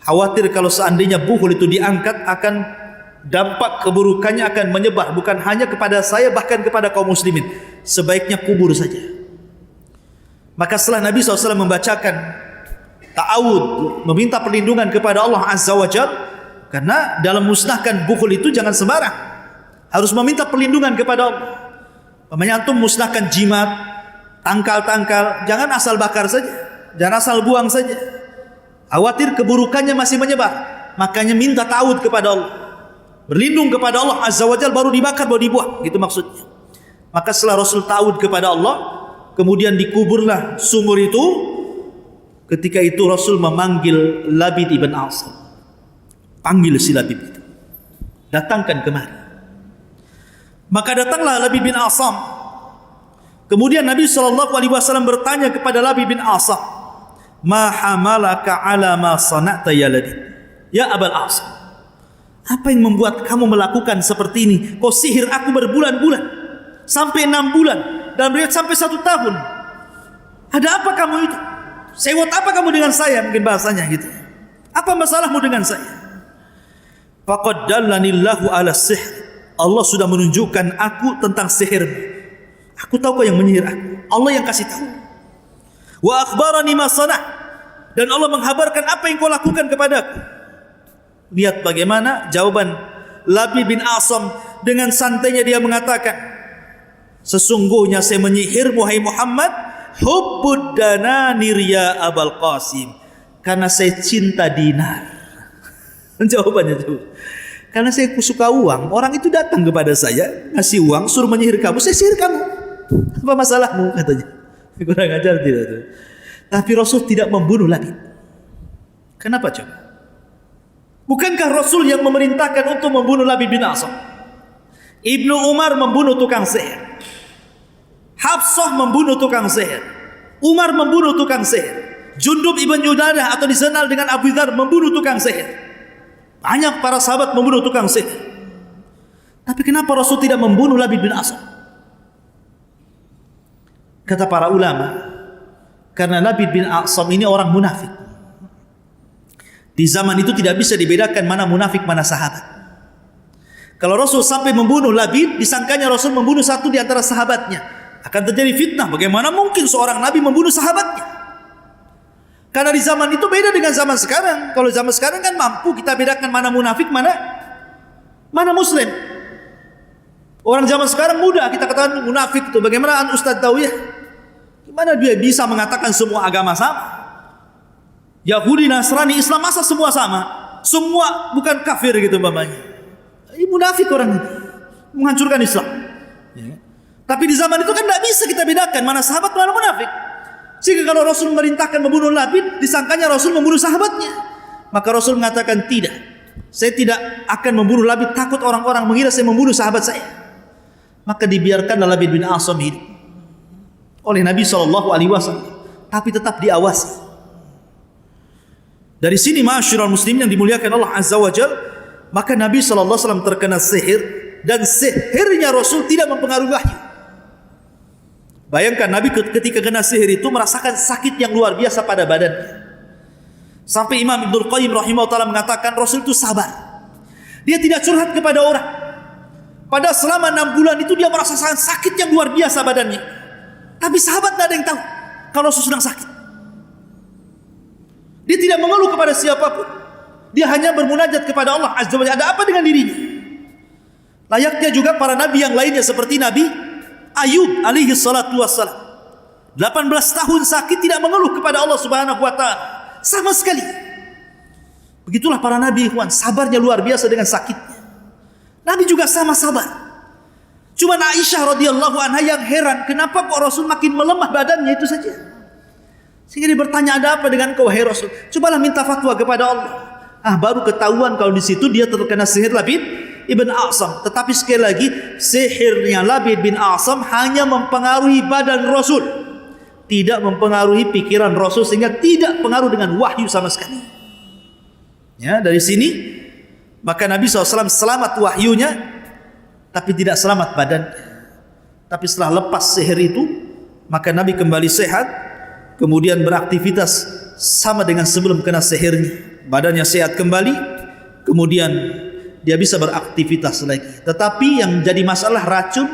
Speaker 1: Khawatir kalau seandainya buhul itu diangkat, akan dampak keburukannya akan menyebar bukan hanya kepada saya, bahkan kepada kaum muslimin. Sebaiknya kubur saja. Maka setelah Nabi SAW membacakan ta'awud, meminta perlindungan kepada Allah Azza wa Jalla, karena dalam musnahkan buhul itu jangan sembarang, harus meminta perlindungan kepada Allah. Namanya antum musnahkan jimat, tangkal-tangkal, jangan asal bakar saja, jangan asal buang saja. Khawatir keburukannya masih menyebar, makanya minta ta'awud kepada Allah, berlindung kepada Allah Azza wa Jalla, baru dibakar, baru dibuang, gitu maksudnya. Maka setelah Rasul ta'awud kepada Allah, kemudian dikuburlah sumur itu. Ketika itu Rasul memanggil Labid ibn Asam. Panggil si Labid itu, datangkan kemari. Maka datanglah Labid bin Asam. Kemudian Nabi SAW bertanya kepada Labid bin Asam, ma hamalaka ala ma sana'ta ya Labid, ya Abul Asam, apa yang membuat kamu melakukan seperti ini? Kau sihir aku berbulan-bulan, sampai 6 bulan, dan riwayat sampai 1 tahun. Ada apa kamu itu? Sewot apa kamu dengan saya? Mungkin bahasanya gitu. Apa masalahmu dengan saya? Faqad dallanillahu ala sihr, Allah sudah menunjukkan aku tentang sihirmu. Aku tahu kau yang menyihir aku, Allah yang kasih tahu. Wa akhbarani ma sanah, dan Allah menghabarkan apa yang kau lakukan kepadaku. Lihat bagaimana jawaban Labid bin Asam. Dengan santainya dia mengatakan, sesungguhnya saya menyihir wahai Muhammad, hubbud dananir ya Abul Qasim, karena saya cinta dinar. Jawabannya itu, karena saya suka uang. Orang itu datang kepada saya, ngasih uang, suruh menyihir kamu, saya sihir kamu. Apa masalahmu? Katanya. Kurang ajar tidak itu. Tapi Rasul tidak membunuh Labid. Kenapa coba? Bukankah Rasul yang memerintahkan untuk membunuh Labid bin Asam? Ibnu Umar membunuh tukang sihir, Hafsah membunuh tukang sihir, Umar membunuh tukang sihir, Jundub ibn Junadah atau dikenal dengan Abu Dzar membunuh tukang sihir. Banyak para sahabat membunuh tukang sihir. Tapi kenapa Rasul tidak membunuh Labid bin Asam? Kata para ulama, karena Labid bin Asam ini orang munafik. Di zaman itu tidak bisa dibedakan mana munafik, mana sahabat. Kalau Rasul sampai membunuh Labid, disangkanya Rasul membunuh satu di antara sahabatnya. Akan terjadi fitnah. Bagaimana mungkin seorang Nabi membunuh sahabatnya? Karena di zaman itu beda dengan zaman sekarang. Kalau zaman sekarang kan mampu kita bedakan mana munafik, mana muslim. Orang zaman sekarang mudah kita katakan munafik itu. Bagaimana Ustaz Tawiyah? Gimana dia bisa mengatakan semua agama sama? Yahudi, Nasrani, Islam, masa semua sama? Semua bukan kafir gitu umpamanya. Ini munafik orang ini, menghancurkan Islam. Ya. Tapi di zaman itu kan tidak bisa kita bedakan mana sahabat mana munafik. Sehingga kalau Rasul memerintahkan membunuh Labid, disangkanya Rasul membunuh sahabatnya. Maka Rasul mengatakan tidak. Saya tidak akan membunuh Labid, takut orang-orang mengira saya membunuh sahabat saya. Maka dibiarkanlah Labid bin A'sam hidup oleh Nabi SAW, tapi tetap diawasi. Dari sini ma'asyiral muslimin yang dimuliakan Allah Azza wa Jalla, maka Nabi SAW terkena sihir, dan sihirnya Rasul tidak mempengaruhi wahyu. Bayangkan Nabi ketika kena sihir itu merasakan sakit yang luar biasa pada badannya. Sampai Imam Ibnul Qayyim rahimahullah ta'ala mengatakan Rasul itu sabar. Dia tidak curhat kepada orang. Pada selama 6 bulan itu dia merasakan sakit yang luar biasa badannya. Tapi sahabat tidak ada yang tahu kalau Rasul sedang sakit. Dia tidak mengeluh kepada siapapun. Dia hanya bermunajat kepada Allah Azza wa Jalla. Ada apa dengan dirinya? Layaknya juga para nabi yang lainnya seperti Nabi Ayub alaihi salatu wassalam. 18 tahun sakit tidak mengeluh kepada Allah Subhanahu wa taala sama sekali. Begitulah para nabi, ikhwan, sabarnya luar biasa dengan sakitnya. Nabi juga sama sabar. Cuma Aisyah radhiyallahu anha yang heran, kenapa kok Rasul makin melemah badannya itu saja. Sehingga dia bertanya, ada apa dengan kau hai Rasul? Cobalah minta fatwa kepada Allah. Baru ketahuan kalau di situ dia terkena sihir Labid ibn A'sam. Tetapi sekali lagi, sihirnya Labid bin A'sam hanya mempengaruhi badan Rasul, tidak mempengaruhi pikiran Rasul, sehingga tidak pengaruh dengan wahyu sama sekali. Ya, dari sini maka Nabi SAW selamat wahyunya, tapi tidak selamat badan. Tapi setelah lepas sihir itu, maka Nabi kembali sehat, kemudian beraktivitas sama dengan sebelum kena sihirnya. Badannya sehat kembali, kemudian dia bisa beraktivitas lagi. Tetapi yang jadi masalah racun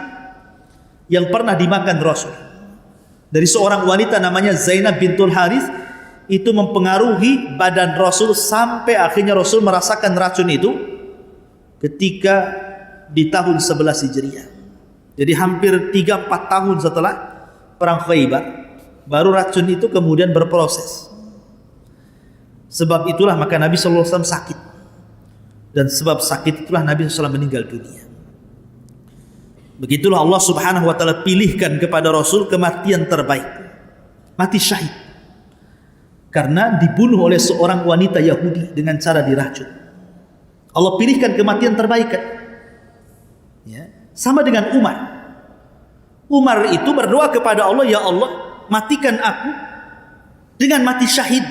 Speaker 1: yang pernah dimakan Rasul dari seorang wanita namanya Zainab bintul Harith, itu mempengaruhi badan Rasul sampai akhirnya Rasul merasakan racun itu ketika di tahun 11 Hijriah. Jadi hampir 3-4 tahun setelah perang Khaybar, baru racun itu kemudian berproses. Sebab itulah maka Nabi SAW sakit, dan sebab sakit itulah Nabi SAW meninggal dunia. Begitulah Allah Subhanahu wa taala pilihkan kepada Rasul kematian terbaik, mati syahid, karena dibunuh oleh seorang wanita Yahudi dengan cara diracun. Allah pilihkan kematian terbaik kan? Ya, sama dengan Umar. Umar itu berdoa kepada Allah, ya Allah, matikan aku dengan mati syahid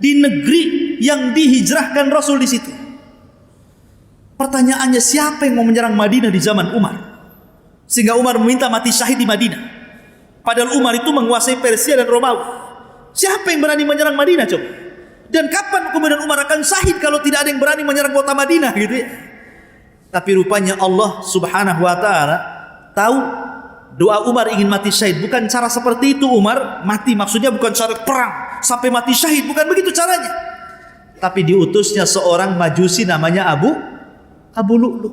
Speaker 1: di negeri yang dihijrahkan Rasul di situ. Pertanyaannya, siapa yang mau menyerang Madinah di zaman Umar sehingga Umar meminta mati syahid di Madinah? Padahal Umar itu menguasai Persia dan Romawi. Siapa yang berani menyerang Madinah coba? Dan kapan kemudian Umar akan syahid kalau tidak ada yang berani menyerang kota Madinah gitu ya? Tapi rupanya Allah Subhanahu wa taala tahu doa Umar ingin mati syahid. Bukan cara seperti itu Umar mati, maksudnya bukan cara perang sampai mati syahid, bukan begitu caranya. Tapi diutusnya seorang majusi namanya Abu Lu'lu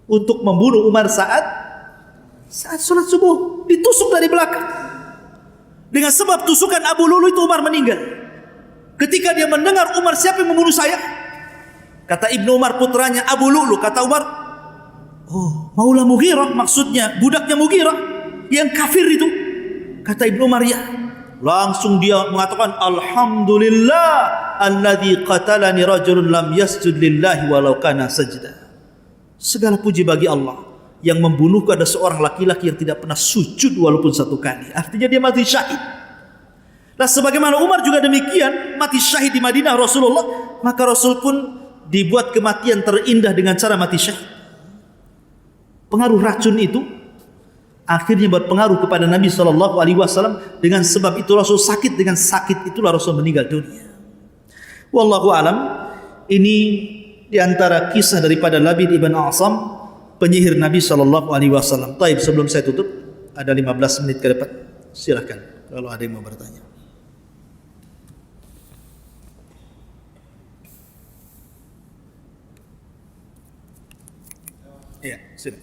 Speaker 1: untuk membunuh Umar saat sholat subuh, ditusuk dari belakang. Dengan sebab tusukan Abu Lu'lu itu Umar meninggal. Ketika dia mendengar, Umar, siapa yang membunuh saya? Kata Ibnu Umar putranya, Abu Lu'lu. Kata Umar, oh, Maula Mughirah, maksudnya budaknya Mughirah yang kafir itu. Kata Ibnu Umar, ya. Langsung dia mengatakan, Alhamdulillah alladzi qatalani rajulun lam yasjud lillahi walau kana sajda. Segala puji bagi Allah yang membunuhku ada seorang laki-laki yang tidak pernah sujud walaupun satu kali. Artinya dia mati syahid. Nah, sebagaimana Umar juga demikian mati syahid di Madinah Rasulullah, maka Rasul pun dibuat kematian terindah dengan cara mati syahid. Pengaruh racun itu akhirnya berpengaruh kepada Nabi SAW. Dengan sebab itu Rasul sakit, dengan sakit itulah Rasul meninggal dunia. Wallahu alam. Ini diantara kisah daripada Labid ibn A'sam, penyihir Nabi SAW. Taib, sebelum saya tutup, ada 15 menit ke depan. Silakan kalau ada yang mau bertanya. Iya, silakan.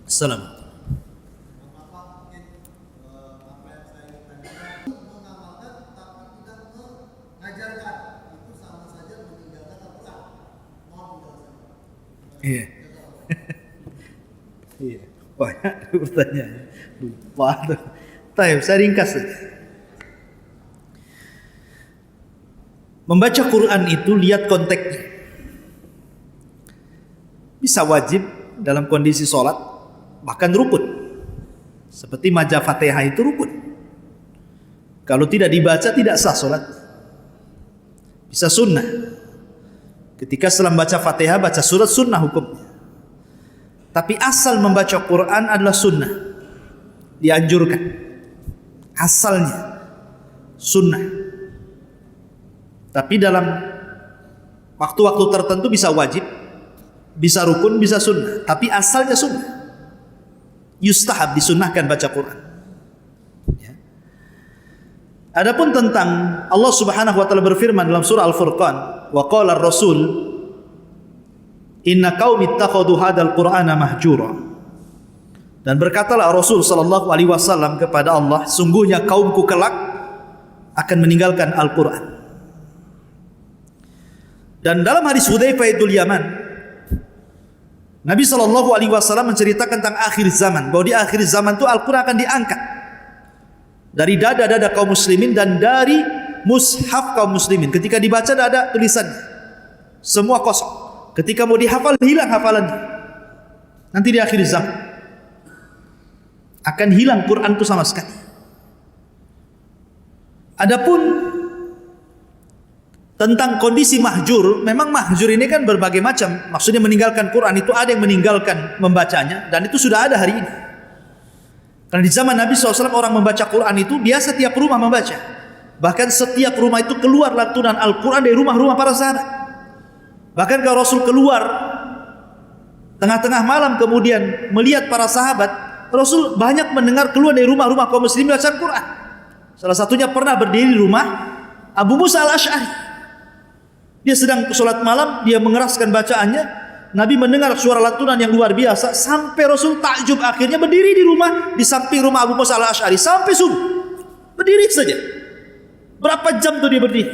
Speaker 1: Assalamualaikum. Iya. Iya. Banyak pertanyaan. Lupa tuh. Taib, saya ringkas saja. Membaca Quran itu lihat konteksnya. Bisa wajib dalam kondisi sholat, bahkan rukun. Seperti maja Fatihah itu rukun. Kalau tidak dibaca tidak sah sholat. Bisa sunnah. Ketika setelah membaca Fatihah baca surat sunnah hukumnya. Tapi asal membaca Quran adalah sunnah. Dianjurkan. Asalnya sunnah. Tapi dalam waktu-waktu tertentu bisa wajib, bisa rukun, bisa sunnah. Tapi asalnya sunnah. Yustahab, disunnahkan baca Quran. Ya. Adapun tentang Allah Subhanahu wa taala berfirman dalam surah Al-Furqan, wa qala ar-rasul inna qaumi ittakhadhu hadzal qur'ana mahjura. Dan berkatalah Rasul sallallahu alaihi wasallam kepada Allah, sungguhnya kaumku kelak akan meninggalkan Al-Qur'an. Dan dalam hadis Hudzaifah itu Yaman, Nabi sallallahu alaihi wasallam menceritakan tentang akhir zaman, bahwa di akhir zaman itu Al-Qur'an akan diangkat dari dada-dada kaum muslimin dan dari mushaf kaum muslimin. Ketika dibaca tidak ada tulisannya, semua kosong. Ketika mau dihafal hilang hafalannya. Nanti di akhir zaman akan hilang Quran itu sama sekali. Adapun tentang kondisi mahjur, memang mahjur ini kan berbagai macam. Maksudnya meninggalkan Quran itu ada yang meninggalkan membacanya, dan itu sudah ada hari ini. Karena di zaman Nabi SAW orang membaca Quran itu biasa tiap rumah membaca. Bahkan setiap rumah itu keluar lantunan Al-Quran dari rumah-rumah para sahabat. Bahkan kalau Rasul keluar tengah-tengah malam kemudian melihat para sahabat, Rasul banyak mendengar keluar dari rumah-rumah kaum muslimin bacaan Quran. Salah satunya pernah berdiri di rumah Abu Musa al-Asy'ari. Dia sedang sholat malam, dia mengeraskan bacaannya. Nabi mendengar suara lantunan yang luar biasa sampai Rasul takjub, akhirnya berdiri di rumah di samping rumah Abu Musa al-Asy'ari sampai subuh. Berdiri saja. Berapa jam tuh dia berdiri?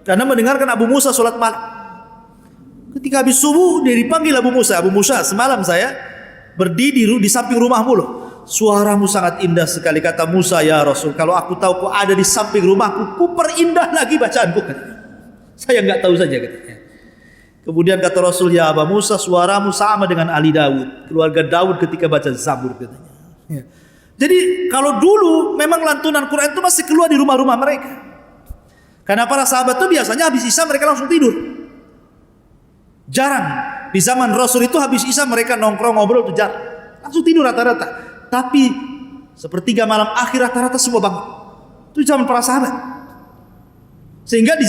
Speaker 1: Karena mendengarkan Abu Musa sholat malam. Ketika habis subuh dia dipanggil Abu Musa. Abu Musa, semalam saya berdiri di samping rumahmu loh. Suaramu sangat indah sekali. Kata Musa, ya Rasul, kalau aku tahu kau ada di samping rumahku, ku perindah lagi bacaanku. Saya nggak tahu saja katanya. Kemudian kata Rasul, ya Abu Musa, suaramu sama dengan Ali Daud, keluarga Daud ketika baca Zabur katanya. Ya. Jadi kalau dulu memang lantunan Quran itu masih keluar di rumah-rumah mereka. Karena para sahabat itu biasanya habis Isya mereka langsung tidur. Jarang di zaman Rasul itu habis Isya mereka nongkrong ngobrol itu jarang. Langsung tidur rata-rata. Tapi sepertiga malam akhir rata-rata semua bangun. Itu zaman para sahabat. Sehingga di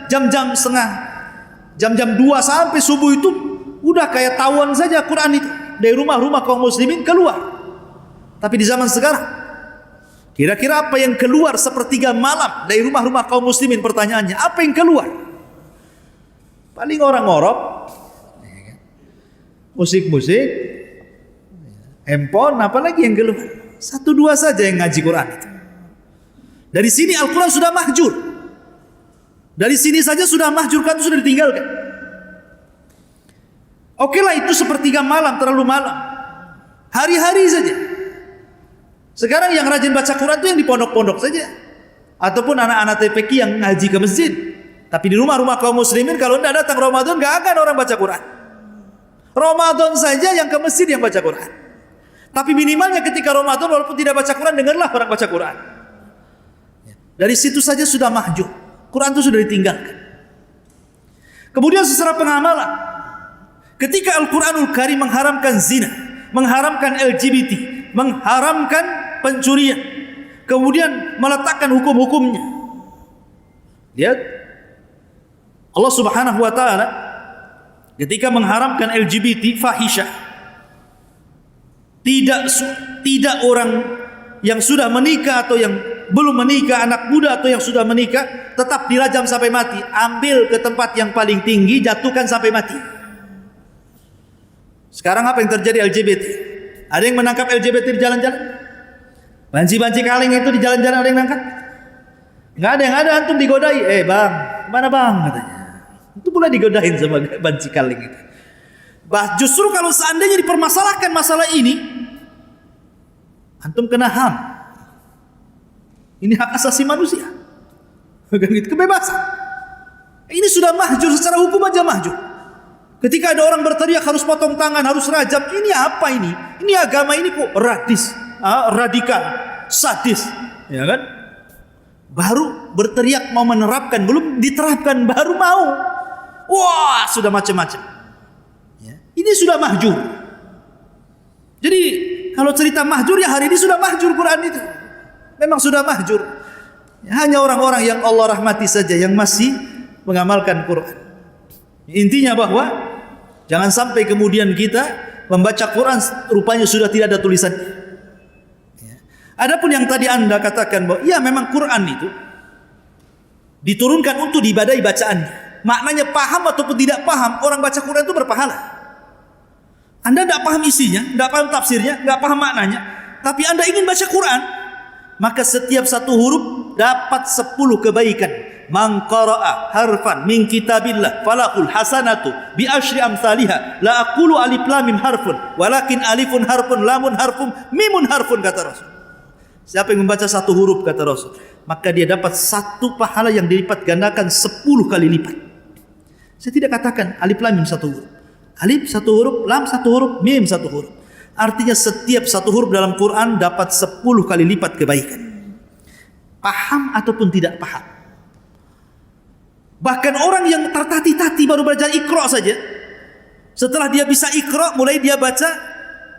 Speaker 1: jam-jam 2 sampai subuh itu udah kayak tawon saja Quran itu dari rumah-rumah kaum muslimin keluar. Tapi di zaman sekarang, kira-kira apa yang keluar sepertiga malam dari rumah-rumah kaum muslimin? Pertanyaannya, apa yang keluar? Paling orang ngorok, musik-musik, handphone, apalagi yang keluar? 1-2 saja yang ngaji Quran itu. Dari sini Al-Quran sudah mahjur. Dari sini saja sudah mahjur, kan itu sudah ditinggalkan. Oke lah, itu sepertiga malam, terlalu malam. Hari-hari saja. Sekarang yang rajin baca Quran itu yang di pondok-pondok saja. Ataupun anak-anak TPQ yang ngaji ke masjid. Tapi di rumah-rumah kaum muslimin kalau tidak datang Ramadan gak akan orang baca Quran. Ramadan saja yang ke masjid yang baca Quran. Tapi minimalnya ketika Ramadan walaupun tidak baca Quran, dengarlah orang baca Quran. Dari situ saja sudah mahjur. Quran itu sudah ditinggalkan. Kemudian secara pengamalan, ketika Al-Quranul Karim mengharamkan zina, mengharamkan LGBT, mengharamkan pencurian, kemudian meletakkan hukum-hukumnya. Lihat, Allah Subhanahu wa taala ketika mengharamkan LGBT fahisyah, tidak orang yang sudah menikah atau yang belum menikah, anak muda atau yang sudah menikah tetap dirajam sampai mati. Ambil ke tempat yang paling tinggi, jatuhkan sampai mati. Sekarang apa yang terjadi LGBT? Ada yang menangkap LGBT di jalan-jalan? Banci-banci kaleng itu di jalan-jalan ada yang nangkap? Nggak ada, yang ada antum digodai. Bang, mana bang? Katanya. Itu pula digodain sama banci kaleng itu. Justru kalau seandainya dipermasalahkan masalah ini, antum kena HAM. Ini hak asasi manusia. Bukan gitu, kebebasan. Ini sudah mahjur, secara hukum aja mahjur. Ketika ada orang berteriak harus potong tangan, harus rajam, ini apa ini? Ini agama ini kok radikal, sadis, ya kan? Baru berteriak mau menerapkan, belum diterapkan baru mau. Wah, sudah macam-macam. Ini sudah mahjur. Jadi kalau cerita mahjur, ya hari ini sudah mahjur Quran itu. Memang sudah mahjur. Hanya orang-orang yang Allah rahmati saja yang masih mengamalkan Quran. Intinya bahwa jangan sampai kemudian kita membaca Quran rupanya sudah tidak ada tulisan. Adapun yang tadi Anda katakan bahwa ya memang Quran itu diturunkan untuk diibadahi bacaannya. Maknanya paham ataupun tidak paham, orang baca Quran itu berpahala. Anda tidak paham isinya, tidak paham tafsirnya, tidak paham maknanya, tapi Anda ingin baca Quran, maka setiap satu huruf dapat 10 kebaikan. Man qara'a harfan min kitabillah falaqul hasanatu bi asyri amsalihha la aqulu alif lam mim harfun walakin alifun harfun lamun harfun mimun harfun, kata Rasul. Siapa yang membaca satu huruf, kata Rasul, maka dia dapat satu pahala yang dilipat gandakan 10 kali lipat. Saya tidak katakan alif lam mim satu huruf. Alif satu huruf, lam satu huruf, mim satu huruf. Artinya setiap satu huruf dalam Quran dapat 10 kali lipat kebaikan. Paham ataupun tidak paham. Bahkan orang yang tertati-tati baru belajar Iqra saja, setelah dia bisa Iqra, mulai dia baca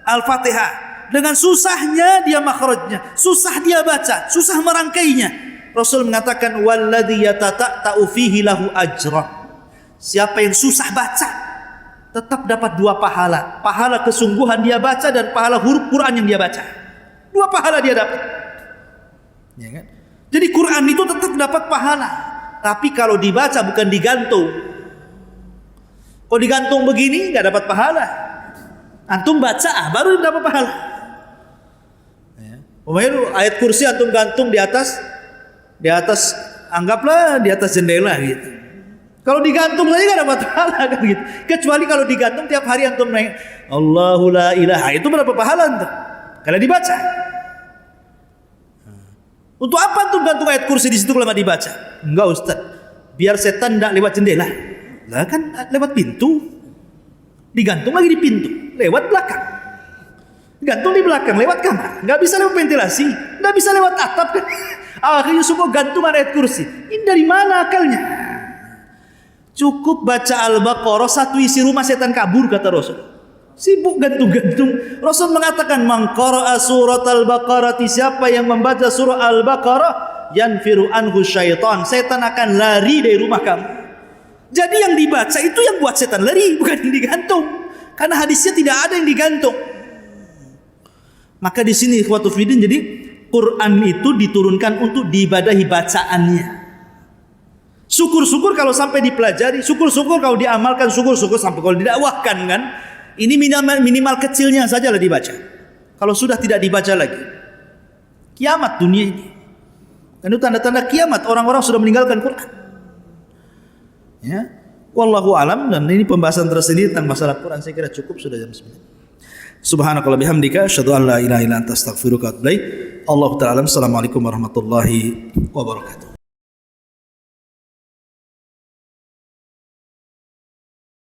Speaker 1: Al-Fatihah. Dengan susahnya dia makhrajnya, susah dia baca, susah merangkainya. Rasul mengatakan walladzi yatata'u fihi lahu ajran. Siapa yang susah baca tetap dapat 2 pahala. Pahala kesungguhan dia baca dan pahala huruf Quran yang dia baca. 2 pahala dia dapat. Ya kan? Jadi Quran itu tetap dapat pahala. Tapi kalau dibaca bukan digantung. Kalau digantung begini nggak dapat pahala. Antum baca baru dapat pahala. Ya. Umpamanya ayat kursi antum gantung di atas anggaplah di atas jendela gitu. Kalau digantung saja nggak dapat pahala kan gitu. Kecuali kalau digantung tiap hari antum naik Allahu la ilaha, itu berapa pahala antum? Kalau dibaca. Untuk apa antum gantung ayat kursi di situ lama dibaca? Enggak Ustaz, biar setan tidak lewat jendela. Lah kan lewat pintu. Digantung lagi di pintu, lewat belakang. Gantung di belakang, lewat kamar. Enggak bisa lewat ventilasi, enggak bisa lewat atap kan. Akhirnya semua gantungan ayat kursi. Ini dari mana akalnya? Cukup baca Al-Baqarah, satu isi rumah setan kabur, kata Rasul. Sibuk gantung-gantung. Rasul mengatakan man qara'a surat Al-Baqarah, siapa yang membaca surah Al-Baqarah yanfiru anhu syaitan, setan akan lari dari rumah kamu. Jadi yang dibaca itu yang buat setan lari, bukan yang digantung. Karena hadisnya tidak ada yang digantung. Maka di sini ikhwatu fiddin, jadi Quran itu diturunkan untuk diibadahi bacaannya. Syukur-syukur kalau sampai dipelajari, syukur-syukur kalau diamalkan, syukur-syukur sampai kalau didakwahkan kan. Ini minimal kecilnya saja lah dibaca. Kalau sudah tidak dibaca lagi, kiamat dunia ini. Dan itu tanda-tanda kiamat, orang-orang sudah meninggalkan Quran. Ya, wallahu alam. Dan ini pembahasan tersendiri tentang masalah Quran, saya kira cukup, sudah jam 9. Subhanakallah bihamdika asyhadu an la ilaha illa anta astaghfiruka wa atubu ilaik. Allahu ta'ala. Assalamualaikum warahmatullahi wabarakatuh.